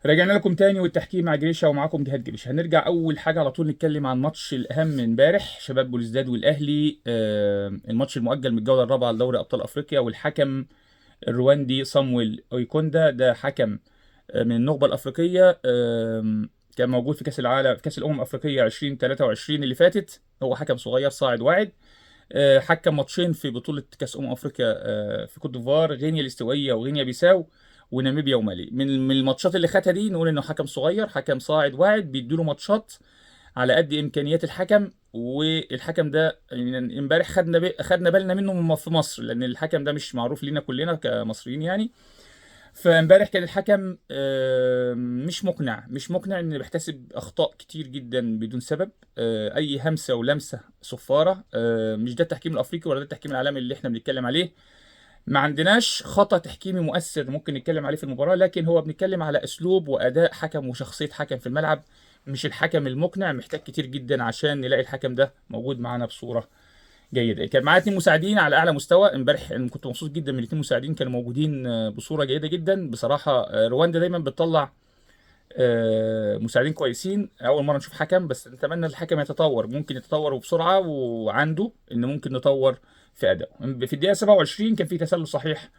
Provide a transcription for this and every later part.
رجعنا لكم تاني والتحكيم مع جريشة ومعاكم جهاد جريشة. هنرجع أول حاجة على طول نتكلم عن ماتش الأهم من امبارح، شباب بوليسداد والأهلي. الماتش المؤجل من الجولة الرابعة لدوري أبطال أفريقيا، والحكم الرواندي صامويل أويكوندا، ده حكم من النخبة الأفريقية. كان موجود في كأس العالم، في كأس الأمم الأفريقية 2023 اللي فاتت. هو حكم صغير صاعد واعد. حكم ماتشين في بطولة كأس أفريقيا في كوت ديفوار، غينيا الاستوائية وغينيا بيساو وناميبيا ومالي. من الماتشات اللي خدها دي نقول انه حكم صغير، حكم صاعد واعد، بيديله ماتشات على قد امكانيات الحكم. والحكم ده يعني امبارح خدنا بالنا منه في مصر، لان الحكم ده مش معروف لينا كلنا كمصريين يعني. فامبارح كان الحكم مش مقنع ان بيحتسب اخطاء كتير جدا بدون سبب. اي همسه ولمسه صفاره. مش ده التحكيم الافريقي ولا ده التحكيم العالمي اللي احنا بنتكلم عليه. ما عندناش خطأ تحكيمي مؤثر ممكن نتكلم عليه في المباراة، لكن هو بنتكلم على اسلوب واداء حكم وشخصية حكم في الملعب. مش الحكم المقنع، محتاج كتير جدا عشان نلاقي الحكم ده موجود معانا بصورة جيده. كان معايا اتنين مساعدين على اعلى مستوى امبارح. أنا كنت مبسوط جدا من الاتنين مساعدين، كانوا موجودين بصوره جيده جدا بصراحه. رواندا دايما بتطلع مساعدين كويسين. اول مره نشوف حكم، بس نتمنى الحكم يتطور، ممكن يتطور وبسرعه، وعنده ان ممكن نطور في ادائه. في الدقيقه 27 كان في تسلل صحيح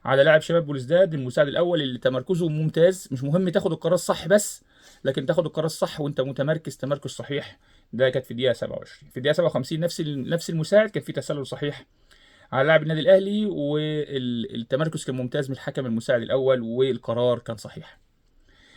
على لاعب شباب بوليسداد المساعد الاول اللي تمركزه ممتاز. مش مهم تاخد القرار الصح بس، لكن تاخد القرار الصح وانت متمركز تمركز صحيح. ده كانت في الدقيقه 27. في الدقيقه 57 نفس المساعد كان في تسلل صحيح على لاعب النادي الاهلي، والتمركز كان ممتاز من الحكم المساعد الاول والقرار كان صحيح.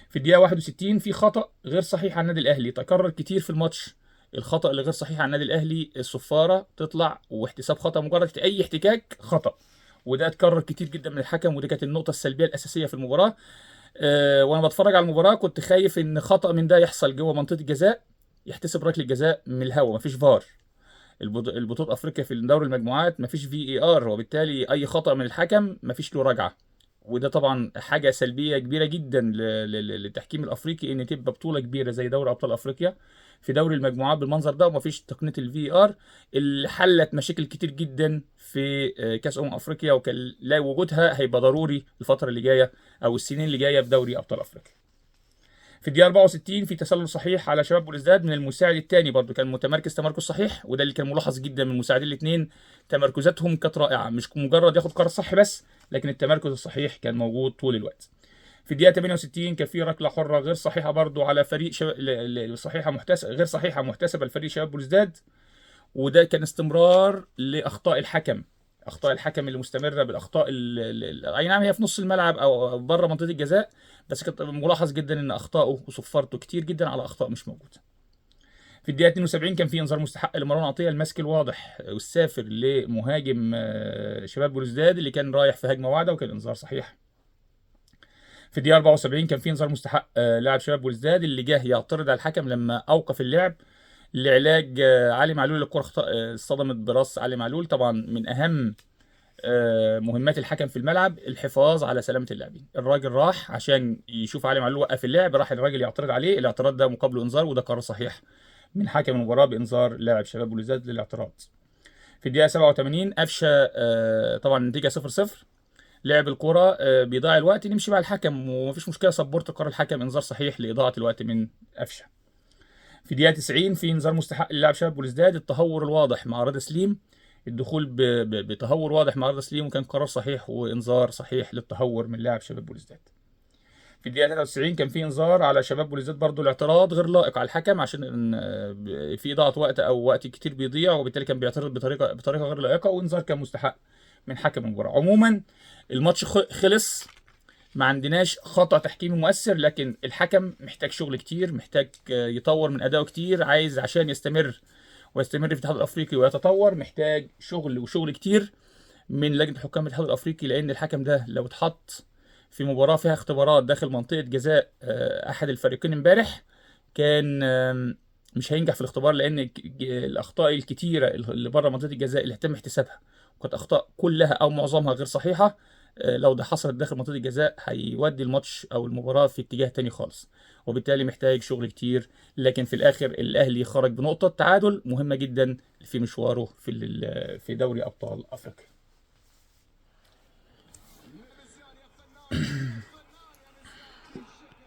في الدقيقة 61 في خطأ غير صحيح على النادي الأهلي تكرر كتير في الماتش. الخطأ اللي غير صحيح على النادي الأهلي، الصفارة تطلع واحتساب خطأ، مجرد أي احتكاك خطأ. وده اتكرر كتير جدا من الحكم، ودي كانت النقطة السلبية الأساسية في المباراة. وأنا بتفرج على المباراة كنت خايف إن خطأ من ده يحصل جوه منطقة الجزاء، يحتسب ركلة جزاء من الهوا. مفيش فار. البطولة أفريقيا في دوري المجموعات مفيش في اي ار، وبالتالي أي خطأ من الحكم مفيش له رجعة. وده طبعا حاجه سلبيه كبيره جدا للتحكيم الافريقي، ان تبقى بطوله كبيره زي دوري ابطال افريقيا في دوري المجموعات بالمنظر ده ومفيش تقنيه الفي ار اللي حلت مشاكل كتير جدا في كاس افريقيا. وكان لا وجودها هيبقى ضروري الفتره اللي جايه او السنين اللي جايه في دوري ابطال افريقيا. في الدقيقه 64 في تسلل صحيح على شباب بلوزداد من المساعد الثاني، برضو كان متمركز تمركز صحيح، وده اللي كان ملاحظ جدا من المساعدين الاثنين. تمركزاتهم كانت رائعه، مش مجرد ياخد قرار صح بس، لكن التمركز الصحيح كان موجود طول الوقت. في الدقيقه 68 كان في ركله حره غير صحيحه برضو على فريق صحيحه محتسبه، غير صحيحه محتسبه لفريق شباب بلوزداد. وده كان استمرار لاخطاء الحكم. اخطاء الحكم اللي مستمره بالاخطاء اي نعم هي في نص الملعب او بره منطقه الجزاء، بس كنت ملاحظ جدا ان اخطائه وصفارته كتير جدا على اخطاء مش موجوده. في الدقيقه 72 كان في انذار مستحق لمروان عطيه، المسك الواضح والسافر لمهاجم شباب بلوزداد اللي كان رايح في هجمه واعده، وكان انذار صحيح. في الدقيقه 74 كان في انذار مستحق لاعب شباب بلوزداد اللي جه يعترض على الحكم لما اوقف اللعب لعلاج علي معلول. الكره اصطدمت براس علي معلول. طبعا من اهم مهمات الحكم في الملعب الحفاظ على سلامه اللاعبين. الراجل راح عشان يشوف علي معلول وقف اللعب، راح الراجل يعترض عليه، الاعتراض ده مقابله انذار، وده قرار صحيح من حكم المباراه بانذار لاعب شباب بلوزداد للاعتراض. في الدقيقه 87 قفشه طبعا النتيجه 0-0. لعب الكرة بيضيع الوقت، نمشي مع الحكم ومفيش مشكله، سبورت قرار الحكم انذار صحيح لاضاعه الوقت من قفشه. في دقيقة 90 في انذار مستحق للاعب شباب بلوزداد، التهور الواضح مع رضا سليم. الدخول بتهور واضح مع رضا سليم، وكان قرار صحيح وانذار صحيح للتهور من لاعب شباب بلوزداد. في الدقيقة 93 كان في انذار على شباب بلوزداد برضو، الاعتراض غير لائق على الحكم عشان في إضاعة وقت او وقت كتير بيضيع، وبالتالي كان بيعترض بطريقة غير لائقة، وانذار كان مستحق من حكم المباراة. عموما الماتش خلص، ما عندناش خطأ تحكيمي مؤثر، لكن الحكم محتاج شغل كتير، محتاج يطور من أدائه كتير. عايز عشان يستمر ويستمر في الاتحاد الأفريقي ويتطور، محتاج شغل وشغل كتير من لجنة حكام الاتحاد الأفريقي، لأن الحكم ده لو اتحط في مباراة فيها اختبارات داخل منطقة جزاء أحد الفريقين امبارح، كان مش هينجح في الاختبار، لأن الأخطاء الكتيرة اللي بره منطقة الجزاء اللي تم احتسابها وكانت أخطاء كلها أو معظمها غير صحيحة، لو ده حصلت داخل منطقة الجزاء هيودي الماتش أو المباراة في اتجاه تاني خالص، وبالتالي محتاج شغل كتير. لكن في الآخر الأهلي خرج بنقطة تعادل مهمة جدا في مشواره في دوري أبطال أفريقيا.